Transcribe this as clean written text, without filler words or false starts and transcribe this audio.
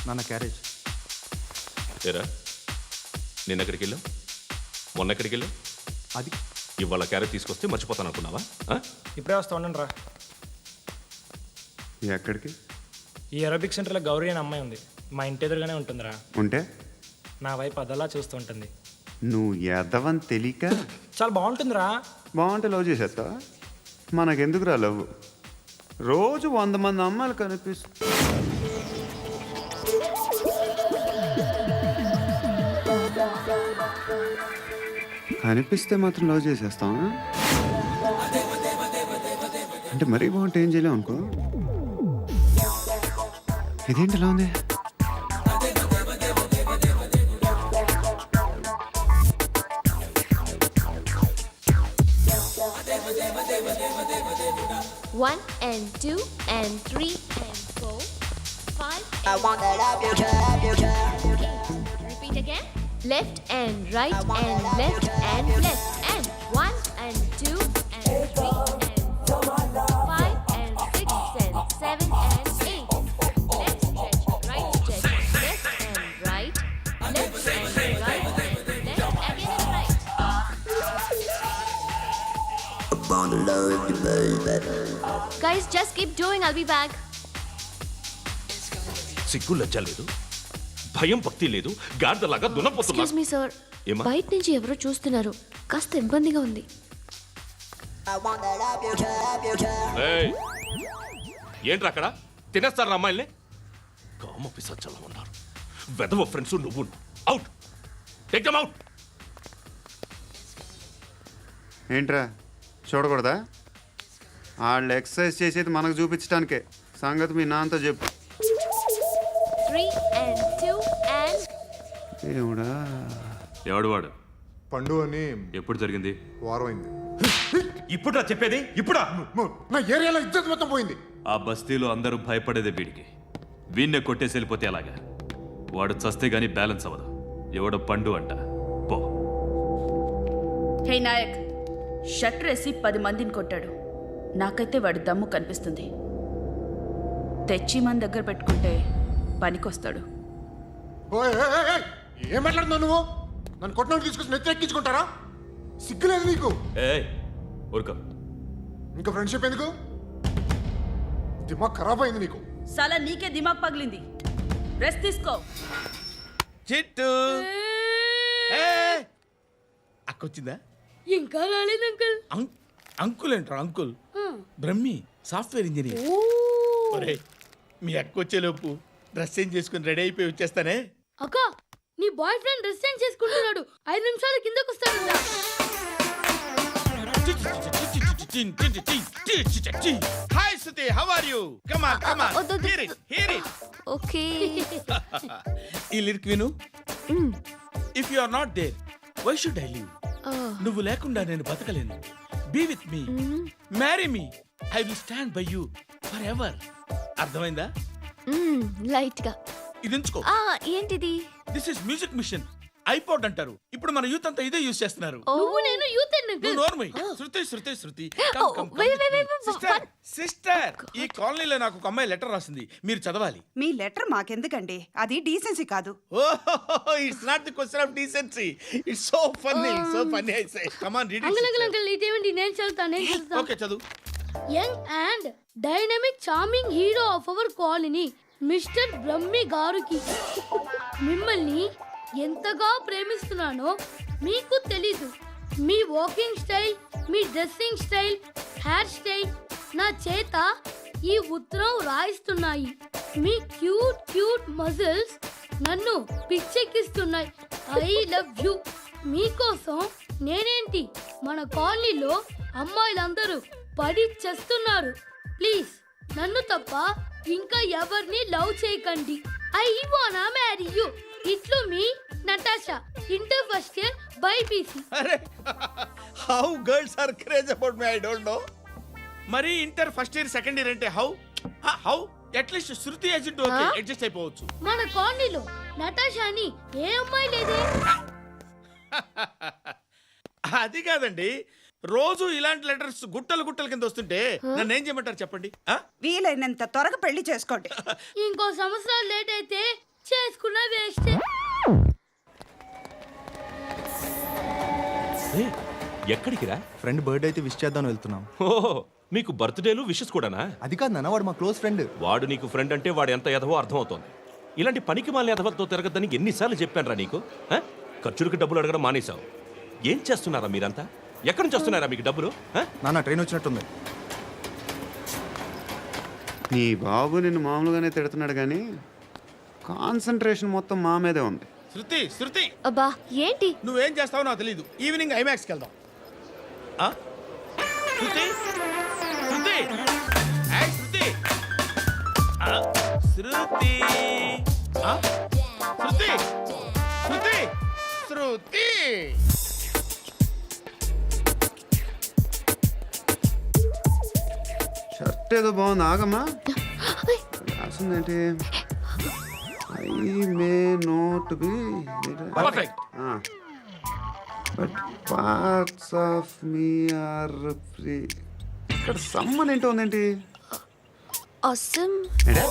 నాన్న క్యారేజ్. ఏరా నిన్న ఎక్కడికి వెళ్ళావు, మొన్న ఎక్కడికి వెళ్ళావు? అది ఇవాళ క్యారెట్ తీసుకొస్తే మర్చిపోతాను అనుకున్నావా? ఇప్పుడే వస్తా ఉండండి రా. ఎక్కడికి? ఈ అరబిక్ సెంటర్లో గౌరీ అనే అమ్మాయి ఉంది, మా ఇంటి ఎదురుగానే ఉంటుందిరా. ఉంటే నా వైపు అదలా చూస్తూ ఉంటుంది. నువ్వు ఎదవని తెలియక చాలా బాగుంటుందిరా. బాగుంటే లవ్ చేసేస్తావా? మనకెందుకురా లవ్? రోజు 100 మంది అమ్మాయిలు కనిపిస్తే మాత్రం లవ్ చేసేస్తావా? అంటే మరీ బాగుంటే ఏం చేయలేవు అనుకో. ఇదేంటి ఎలా ఉంది? One and two and three and four, five. I want that up your job. Repeat again. Left and right and left and left and one and two and three and four, five and six and seven and eight. Left stretch, right stretch, left and right, left and right and left again and right. Guys, just keep doing. I'll be back. సిగ్గు లజ్జ లేదు, భయం భక్తి లేదు, గాడిదలాగా దున్నపోతున్నా. Excuse me, sir. ఏమ్మా? బయట నుంచి ఎవరో చూస్తున్నారు, కాస్త ఇబ్బందిగా ఉంది. I want that up your job. ఏయ్, ఏంట్రా అక్కడ తినేస్తారు అమ్మాయిల్ని? కామ పిశాచాలా ఉన్నారు. వెదవ ఫ్రెండ్స్ నువ్వు. Out, take them out. ఏంట్రా చూడకూడదా? వాళ్ళు ఎక్సర్సైజ్ చేసేది మనకు చూపించడానికే. సంగతి మీ నాన్నతో చెప్పు. 3 and 2 and ఏమిడా? ఎవడు వాడు? పండు అని ఎప్పుడు జరిగింది? వారం అయింది. ఇప్పుడా చెప్పేది? ఇప్పుడా? నా ఏరియాలో ఇజ్జత్ మొత్తం పోయింది. ఆ బస్తీలో అందరూ భయపడేదే వీడికి. వీణ్ణే కొట్టేసి వెళ్ళిపోతే అలాగా? వాడు చస్తే గానీ బ్యాలెన్స్ అవ్వదు. ఎవడో పండు అంట. పో. హే నాయక్, షట్టర్ వేసి 10 మందిని కొట్టాడు. నాకైతే వాడి దమ్ము కనిపిస్తుంది. తెచ్చి మన దగ్గర పెట్టుకుంటే పనికొస్తాడు. ఓయ్, ఏయ్, ఏయ్, ఏయ్, ఏం మాట్లాడుతున్నావు నువ్వు? నన్ను కొట్టినోడు తీసుకొచ్చి నెత్తెక్కించుకుంటారా? సిగ్గులేదు నీకు? ఏయ్ ఊరుకో. ఇంకా ఫ్రెండ్షిప్ ఎందుకు? దిమాగ్ ఖరాబ్ అయింది నీకు. సలా నీకే దిమాగ్ పగిలింది. రెస్ట్ తీసుకో. చిట్టు అక్కొచ్చిందా? ఇంకా రాలేదు అంకుల్. అంకుల్ ఏంట్రా అంకుల్? Brahmi software engineer. ఒరేయ్, మీ అక్క వచ్చేలోపు డ్రెస్ చేంజ్ చేసుకుని రెడీ అయిపోయి వచ్చేస్తానే. అక్క, నీ బాయ్ ఫ్రెండ్ డ్రెస్ చేంజ్ చేసుకుంటున్నాడు. 5 నిమిషాలు కిందకు వస్తాడంట. Hi Suti, how are you? Come on come on, hear it hear it. Okay. ఈ లిరిక్ విను. If you are not there why should I live? నువ్వు లేకుండా నేను బతకలేను. Be with me, marry me, I will stand by you forever. అర్థమైందా? Light గా. ఇది ఉంచుకో. ఏంటిది? This is music machine. IPod అంటారు. ఇప్పుడు మన యూత్ అంతా ఇదే యూజ్ చేస్తున్నారు. నువ్వు నేను యూత్ నువ్వు నోర్మై. శృతి శృతి శృతి. సిస్టర్, ఈ కాలనీలో నాకు ఒక అమ్మాయి లెటర్ రాసింది, మీరు చదవాలి. మీ లెటర్ మాకెందుకండి? అది డీసెన్సీ కాదు. It's not the question of decency. It's so funny, so funny. I say come on read uncle uncle uncle ఇదేంటి? నేను చదువుతాను. ఓకే చదువు. Young and dynamic charming hero of our colony mister Brahmi గారికి మిమ్మల్ని ఎంతగా ప్రేమిస్తున్నానో మీకు తెలీదు. మీ వాకింగ్ స్టైల్, మీ dressing style, hair style నా చేత ఈ ఉత్తరం రాయిస్తున్నాయి. మీ క్యూట్ క్యూట్ మజిల్స్ నన్ను పిచ్చెక్కిస్తున్నాయి. I love you. మీకోసం నేనేంటి, మన కాలనీలో అమ్మాయిలందరూ పడి చేస్తున్నారు. ప్లీజ్ నన్ను తప్ప ఇంకా ఎవరిని లవ్ చేయకండి. ఐ వానా మ్యారీ యూ. ఇట్లు మీ Natasha, inter first year BiPC. అరే, how girls are craze about me I don't know. మరి inter first year second year అంటే how how at least Shruti agent okay adjust అయిపోవచ్చు. మన కాలనీలో నటాషా అని ఏ అమ్మాయి లేదే. అది కాదండి, రోజు ఇలాంటి లెటర్స్ గుట్టలు గుట్టల కింద వస్తుంటే నన్ను ఏం చేయమంటారు చెప్పండి? వీలైనంత త్వరగా పెళ్లి చేసుకోండి. ఇంకో సంవత్సరాలు లేట్ అయితే చేసుకున్న వేస్టే. ఏయ్, ఎక్కడికి రా? ఫ్రెండ్ బర్త్డే అయితే విష్ చేద్దాం వెళ్తున్నాం. ఓహో, మీకు బర్త్డేలు విషెస్ కూడానా? అది కాదు నాన్న, వాడు మా క్లోజ్ ఫ్రెండ్. వాడు నీకు ఫ్రెండ్ అంటే వాడు ఎంత ఎదవో అర్థమవుతోంది. ఇలాంటి పనికి మాలిన ఎదవలతో తిరగద్దని ఎన్నిసార్లు చెప్పానురా నీకు? ఆ? ఖర్చులకు డబ్బులు అడగడం మానేశావు. ఏం చేస్తున్నారా మీరంతా? ఎక్కడి నుంచి వస్తున్నారా మీకు డబ్బులు? ఆ? నాన్న ట్రైన్ వచ్చినట్టుంది. నీ బాబు నిన్ను మామూలుగానే తిడుతున్నాడు కానీ కాన్సన్ట్రేషన్ మొత్తం మా మీదే ఉంది. శృతి శృతి అబ్బా ఏంటి? నువ్వేం చేస్తావో నాకు తెలీదు. ఈవినింగ్ ఐమాక్స్కి వెళ్దాం. ఆ? శృతి శృతి ఏయ్, శృతి ఆ, శృతి ఆ? శృతి శృతి శృతి షర్ట్ ఏదో బాగుంది, ఆగమ్మా. రాసిందేంటి? I may not be perfect. But parts of me are free. ఇక్కడ సమ్మన్ ఏంటో ఉందేంటి? Awesome. ఏంటే?